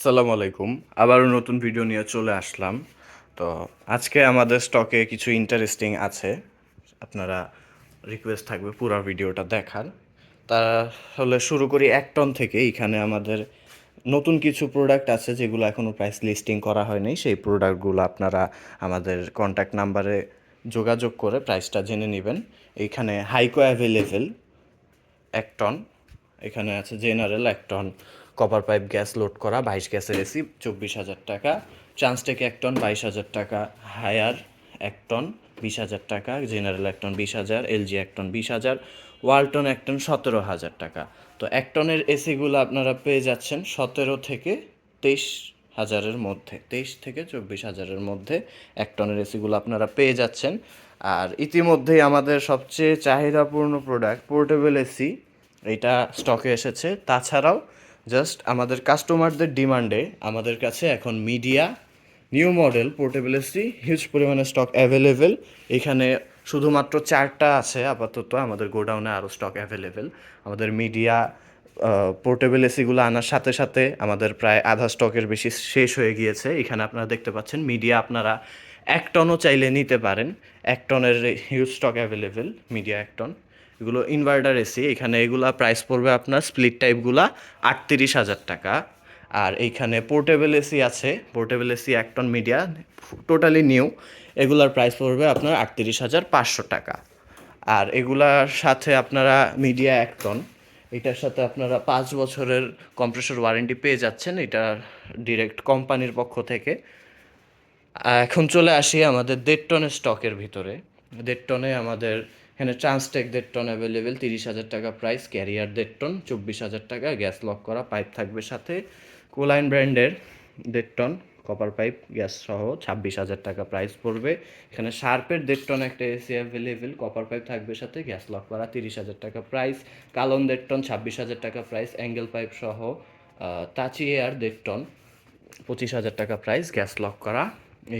আসসালামু আলাইকুম। আবারও নতুন ভিডিও নিয়ে চলে আসলাম। তো আজকে আমাদের স্টকে কিছু ইন্টারেস্টিং আছে। আপনারা রিকোয়েস্ট থাকবে পুরো ভিডিওটা দেখার। তাহলে শুরু করি 1 টন থেকে। এখানে আমাদের নতুন কিছু প্রোডাক্ট আছে যেগুলো এখনও প্রাইস লিস্টিং করা হয়নি। সেই প্রোডাক্টগুলো আপনারা আমাদের কন্ট্যাক্ট নাম্বারে যোগাযোগ করে প্রাইসটা জেনে নেবেন। এইখানে হাইকো অ্যাভেলেবেল 1 টন। এখানে আছে general 1 ton copper pipe gas load করা 22 গ্যাসের এসি 24,000 টাকা। ট্রান্সটেক 1 টন 22,000 টাকা। হায়ার 1 টন 20,000 টাকা। General 1 ton 20,000। LG 1 ton 20,000। Walton 1 ton 17,000 টাকা। তো 1 টনের এসিগুলো আপনারা পেয়ে যাচ্ছেন 17 থেকে 23,000-এর মধ্যে, 23 থেকে 24,000-এর মধ্যে 1 টনের এসিগুলো আপনারা পেয়ে যাচ্ছেন। আর ইতিমধ্যেই আমাদের সবচেয়ে চাহিদাপূর্ণ প্রোডাক্ট পোর্টেবল এসি এটা স্টকে এসেছে। তাছাড়াও জাস্ট আমাদের কাস্টমারদের ডিমান্ডে আমাদের কাছে এখন media new model portable AC huge পরিমাণে স্টক অ্যাভেলেবেল। এখানে শুধুমাত্র 4টা আছে আপাতত, আমাদের গোডাউনে আরও স্টক অ্যাভেলেবেল। আমাদের মিডিয়া পোর্টেবল এসিগুলো আনার সাথে সাথে আমাদের প্রায় আধা স্টকের বেশি শেষ হয়ে গিয়েছে। এখানে আপনারা দেখতে পাচ্ছেন মিডিয়া আপনারা 1 টনও চাইলে নিতে পারেন। 1 টনের huge stock available Midea 1 ton. এগুলো ইনভার্টার এসি। এখানে এগুলা প্রাইস পড়বে আপনার স্প্লিট টাইপগুলা 38,000 টাকা। আর এইখানে পোর্টেবল এসি আছে, portable AC 1 ton Midea totally new. এগুলার প্রাইস পড়বে আপনার 38,500 টাকা। আর এগুলার সাথে আপনারা মিডিয়া 1 টন, এটার সাথে আপনারা 5 বছরের কম্প্রেসর ওয়ারেন্টি পেয়ে যাচ্ছেন, এটা ডিরেক্ট কোম্পানির পক্ষ থেকে। এখন চলে আসি আমাদের 1.5 টনের স্টকের ভিতরে। 1.5 টনে আমাদের এখানে ট্রান্সটেক 1.5 টন অ্যাভেলেবেল 30,000 টাকা প্রাইস। ক্যারিয়ার 1.5 টন 24,000 টাকা। গ্যাস লক করা পাইপ থাকবে সাথে। কোলাইন ব্র্যান্ডের 1.5 টন কপার পাইপ গ্যাস সহ 26,000 টাকা প্রাইস পড়বে। এখানে শার্পের 1.5 টন একটা এসি অ্যাভেলেবেল, কপার পাইপ থাকবে সাথে, গ্যাস লক করা 30,000 টাকা প্রাইস। কালন 1.5 টন 26,000 টাকা প্রাইস অ্যাঙ্গেল পাইপ সহ। তাচি এয়ার 1.5 টন 25,000 টাকা প্রাইস, গ্যাস লক করা।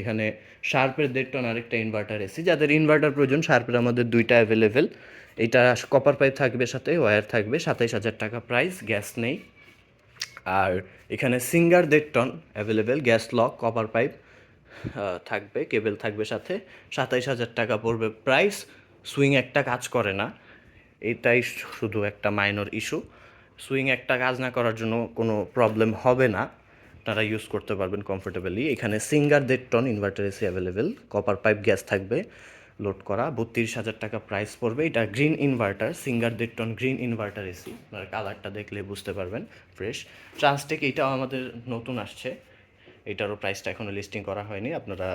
এখানে শার্পের 1.5 টন আরেকটা ইনভার্টার এসি। যাদের ইনভার্টার প্রয়োজন শার্পের আমাদের 2টা অ্যাভেলেবেল। এটা কপার পাইপ থাকবে সাথে, ওয়্যার থাকবে, 27,000 টাকা প্রাইস, গ্যাস নেই। আর এখানে Singer 1.5 ton available, gas lock, copper pipe থাকবে, কেবল থাকবে সাথে, 27,000 টাকা পড়বে প্রাইস। সুইং একটা কাজ করে না, এটাই শুধু একটা মাইনর ইস্যু। সুইং একটা কাজ না করার জন্য কোনো প্রবলেম হবে না, আপনারা ইউজ করতে পারবেন কমফোর্টেবলি। এখানে Singer 1.5 ton inverter AC available, copper pipe gas থাকবে লোড করা, 32,000 টাকা প্রাইস পড়বে। এটা green inverter, Singer 1.5 ton green inverter AC, আপনারা কালারটা দেখলে বুঝতে পারবেন ফ্রেশ। ট্রান্সটেক এইটাও আমাদের নতুন আসছে, এটারও প্রাইসটা এখনও লিস্টিং করা হয়নি। আপনারা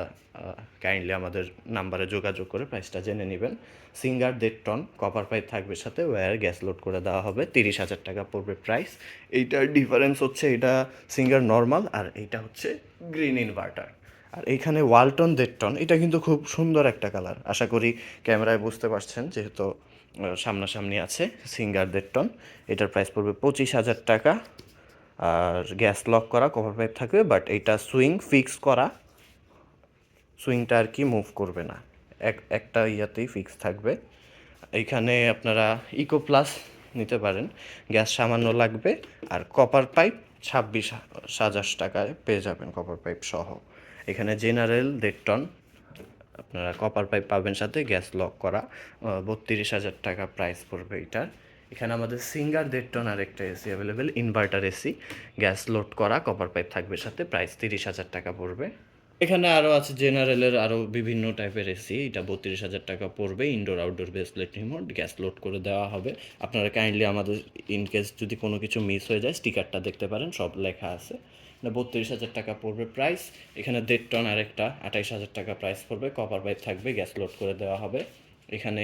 কাইন্ডলি আমাদের নাম্বারে যোগাযোগ করে প্রাইসটা জেনে নেবেন। সিঙ্গার 1.5 টন কপার পাইপ থাকবে সাথে, ওয়্যার গ্যাস লোড করে দেওয়া হবে, 30,000 টাকা পড়বে প্রাইস। এইটার ডিফারেন্স হচ্ছে এটা সিঙ্গার নর্মাল আর এইটা হচ্ছে গ্রিন ইনভার্টার। আর এইখানে ওয়ালটন 1.5 টন, এটা কিন্তু খুব সুন্দর একটা কালার, আশা করি ক্যামেরায় বুঝতে পারছেন যেহেতু সামনাসামনি আছে। সিঙ্গার 1.5 টন, এটার প্রাইস পড়বে 25,000 টাকা। আর গ্যাস লক করা, কভার পাইপ থাকবে, বাট এইটা সুইং ফিক্স করা, সুইংটা আর কি মুভ করবে না, একটা ইয়াতেই ফিক্স থাকবে। এইখানে আপনারা ইকো প্লাস নিতে পারেন, গ্যাস সামান্য লাগবে। আর কপার পাইপ 26,000 টাকায় পেয়ে যাবেন কপার পাইপ সহ। এখানে জেনারেল 1.5 টন আপনারা কপার পাইপ পাবেন সাথে, গ্যাস লক করা, 32,000 টাকা প্রাইস পড়বে এটার। এখানে আমাদের সিঙ্গার 1.5 টন আরেকটা AC available, inverter AC, gas load করা, কপার পাইপ থাকবে সাথে, প্রাইস 30,000 টাকা পড়বে। এখানে আরও আছে জেনারেলের আরও বিভিন্ন টাইপের এসি, এটা 32,000 টাকা পড়বে। Indoor outdoor বেসপ্লেট remote, gas load করে দেওয়া হবে। আপনারা কাইন্ডলি আমাদের ইনকেস যদি কোনো কিছু মিস হয়ে যায় স্টিকারটা দেখতে পারেন, সব লেখা আছে। 32,000 টাকা পড়বে প্রাইস। এখানে 1.5 টন আরেকটা 28,000 টাকা প্রাইস পড়বে, কপার পাইপ থাকবে, গ্যাস লোড করে দেওয়া হবে। এখানে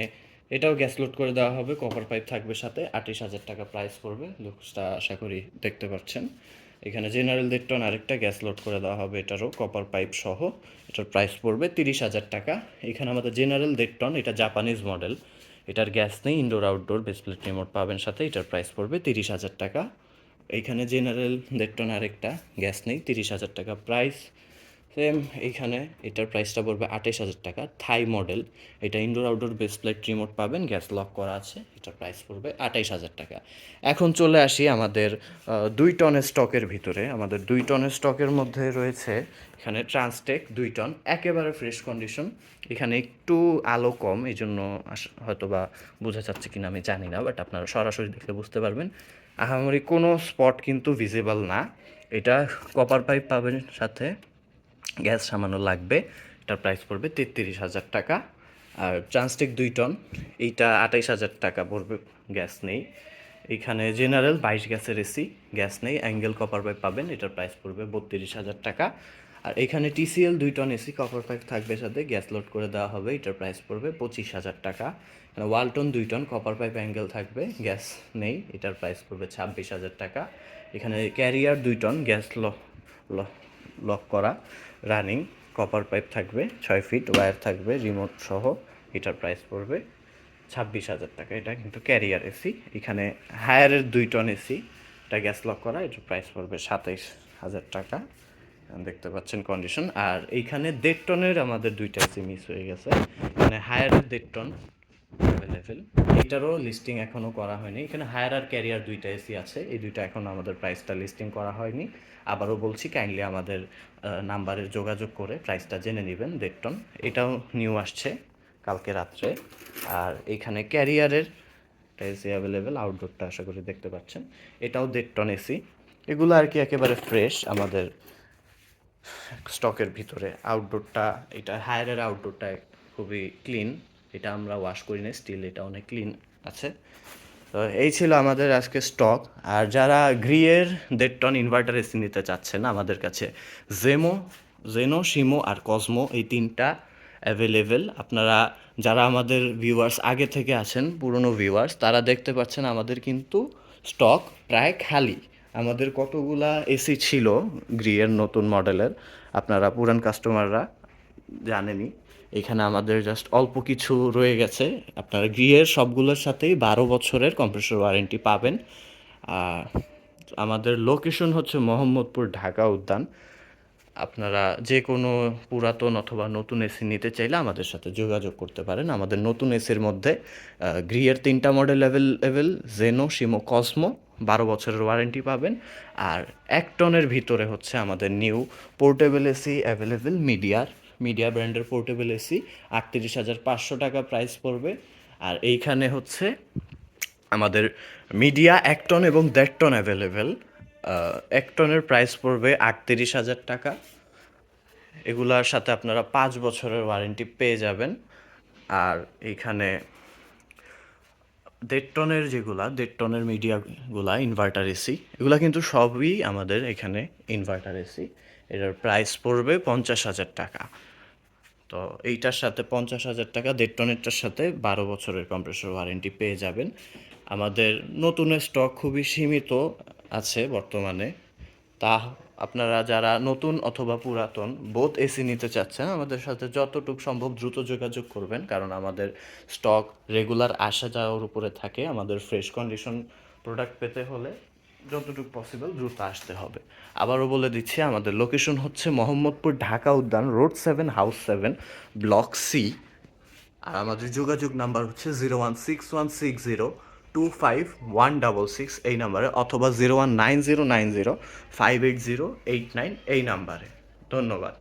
এটাও গ্যাস লোড করে দেওয়া হবে, কপার পাইপ থাকবে সাথে, 28,000 টাকা প্রাইস পড়বে। লুকসটা আশা করি দেখতে পাচ্ছেন। এখানে জেনারেল 1.5 টন আরেকটা গ্যাস লোড করে দেওয়া হবে, এটারও কপার পাইপ সহ, এটার প্রাইস পড়বে 30,000 টাকা। এখানে আমাদের জেনারেল 1.5 টন, এটা জাপানিজ মডেল, এটার গ্যাস নেই, ইনডোর আউটডোর বেসপ্লেট রিমোট পাবেন সাথে, এটার প্রাইস পড়বে 30,000 টাকা। এইখানে জেনারেল 1.5 টন আরেকটা, গ্যাস নেই, 30,000 টাকা প্রাইস। সেম এইখানে এটার প্রাইসটা পড়বে 28,000 টাকা, থাই মডেল। এটা indoor outdoor base plate remote পাবেন, গ্যাস লক করা আছে। এটার প্রাইস পড়বে 28,000 টাকা। এখন চলে আসি আমাদের 2 টনের স্টকের ভিতরে। আমাদের 2 টনের স্টকের মধ্যে রয়েছে এখানে ট্রান্সটেক 2 টন, একেবারে ফ্রেশ কন্ডিশন। এখানে একটু আলো কম, এই জন্য হয়তো বা বোঝা যাচ্ছে কিনা আমি জানি না, বাট আপনারা সরাসরি দেখলে বুঝতে পারবেন। আহামরি কোনো স্পট কিন্তু ভিজিবল না। এটা কপার পাইপ পাবেন সাথে, গ্যাস সামান্য লাগবে। এটার প্রাইস পড়বে 33,000 টাকা। আর ট্রান্সটেক 2 টন, এইটা 28,000 টাকা পড়বে, গ্যাস নেই। এইখানে জেনারেল 22 গ্যাসের এসি, গ্যাস নেই, অ্যাঙ্গেল কপার পাইপ পাবেন, এটার প্রাইস পড়বে 32,000 টাকা। আর এখানে TCL 2 ton AC, copper pipe থাকবে সাথে, গ্যাস লোড করে দেওয়া হবে, এটার প্রাইস পড়বে 25,000 টাকা। Walton 2 ton, copper pipe angle থাকবে, গ্যাস নেই, এটার প্রাইস পড়বে 26,000 টাকা। এখানে ক্যারিয়ার 2 টন, গ্যাস লক করা, রানিং, কপার পাইপ থাকবে 6 ফিট, ওয়্যার থাকবে রিমোট সহ, এটার প্রাইস পড়বে 26,000 টাকা। এটা কিন্তু ক্যারিয়ার এসি। এখানে হায়ারের 2 টন এসি, এটা গ্যাস লক করা, এটার প্রাইস পড়বে 27,000 টাকা। দেখতে পাচ্ছেন কন্ডিশন। আর এইখানে 1.5 টনের আমাদের 2টা এসি মিস হয়ে গেছে। এখানে হায়ারের 1.5 টন অ্যাভেলেবেল, এটারও লিস্টিং এখনও করা হয়নি। এখানে হায়ার আর ক্যারিয়ার 2টা এসি আছে, এই 2টা এখন আমাদের প্রাইসটা লিস্টিং করা হয়নি। আবারও বলছি, কাইন্ডলি আমাদের নাম্বারে যোগাযোগ করে প্রাইসটা জেনে নেবেন। 1.5 টন, এটাও নিউ আসছে কালকে রাত্রে। আর এইখানে ক্যারিয়ারের এসি অ্যাভেলেবেল, আউটডোরটা আশা করি দেখতে পাচ্ছেন, এটাও 1.5 টন এসি। এগুলো আর কি একেবারে ফ্রেশ আমাদের স্টকের ভিতরে। আউটডোরটা, এটা হায়ারের আউটডোরটা খুবই ক্লিন, এটা আমরা ওয়াশ করি না, স্টিল এটা অনেক ক্লিন আছে। তো এই ছিল আমাদের আজকে স্টক। আর যারা গ্রিয়ের 1.5 টন ইনভার্টার এসি নিতে চাচ্ছেন, আমাদের কাছে জেনো, শিমো আর কসমো, এই 3টা অ্যাভেলেবেল। আপনারা যারা আমাদের ভিউয়ার্স আগে থেকে আছেন, পুরনো ভিউয়ার্স, তারা দেখতে পাচ্ছেন আমাদের কিন্তু স্টক প্রায় খালি। আমাদের কতগুলা এসি ছিল গ্রিয়ের নতুন মডেলের, আপনারা পুরান কাস্টমাররা জানেনই। এখানে আমাদের জাস্ট অল্প কিছু রয়ে গেছে। আপনারা গ্রিয়ের সবগুলোর সাথেই 12 বছরের কম্প্রেসর ওয়ারেন্টি পাবেন। আমাদের লোকেশন হচ্ছে মোহাম্মদপুর, ঢাকা উদ্যান। আপনারা যে কোনো পুরাতন অথবা নতুন এসি নিতে চাইলে আমাদের সাথে যোগাযোগ করতে পারেন। আমাদের নতুন এসির মধ্যে গ্রিয়ের 3টা মডেল অ্যাভেলেবেল, জেনো, শিমো, কসমো, 12 বছরের ওয়ারেন্টি পাবেন। আর 1 টনের ভিতরে হচ্ছে আমাদের new portable AC available, media ব্র্যান্ডের পোর্টেবল এসি 38,500 টাকা প্রাইস পড়বে। আর এইখানে হচ্ছে আমাদের মিডিয়া 1 টন এবং 1.5 টন অ্যাভেলেবেল। 1 টনের প্রাইস পড়বে 38,000 টাকা। এগুলার সাথে আপনারা 5 বছরের ওয়ারেন্টি পেয়ে যাবেন। আর এইখানে 1.5 টনের যেগুলা, 1.5 টনের মিডিয়াগুলা ইনভার্টার এসি, এগুলা কিন্তু সবই আমাদের এখানে ইনভার্টার এসি। এটার প্রাইস পড়বে 50,000 টাকা। তো এইটার সাথে 50,000 টাকা, 1.5 টনেরটার সাথে 12 বছরের কম্প্রেসর ওয়ারেন্টি পেয়ে যাবেন। আমাদের নতুনের স্টক খুবই সীমিত আছে বর্তমানে। তা আপনারা যারা নতুন অথবা পুরাতন বোথ এসি নিতে চাচ্ছেন, আমাদের সাথে যতটুকু সম্ভব দ্রুত যোগাযোগ করবেন, কারণ আমাদের স্টক রেগুলার আসা যাওয়ার উপরে থাকে। আমাদের ফ্রেশ কন্ডিশন প্রোডাক্ট পেতে হলে যতটুকু পসিবল দ্রুত আসতে হবে। আবারও বলে দিচ্ছি, আমাদের লোকেশন হচ্ছে মোহাম্মদপুর, ঢাকা উদ্যান, রোড 7, হাউস 7, ব্লক সি। আর আমাদের যোগাযোগ নাম্বার হচ্ছে 016160251666 এই নাম্বারে, অথবা 019090580889 এই নাম্বারে। ধন্যবাদ।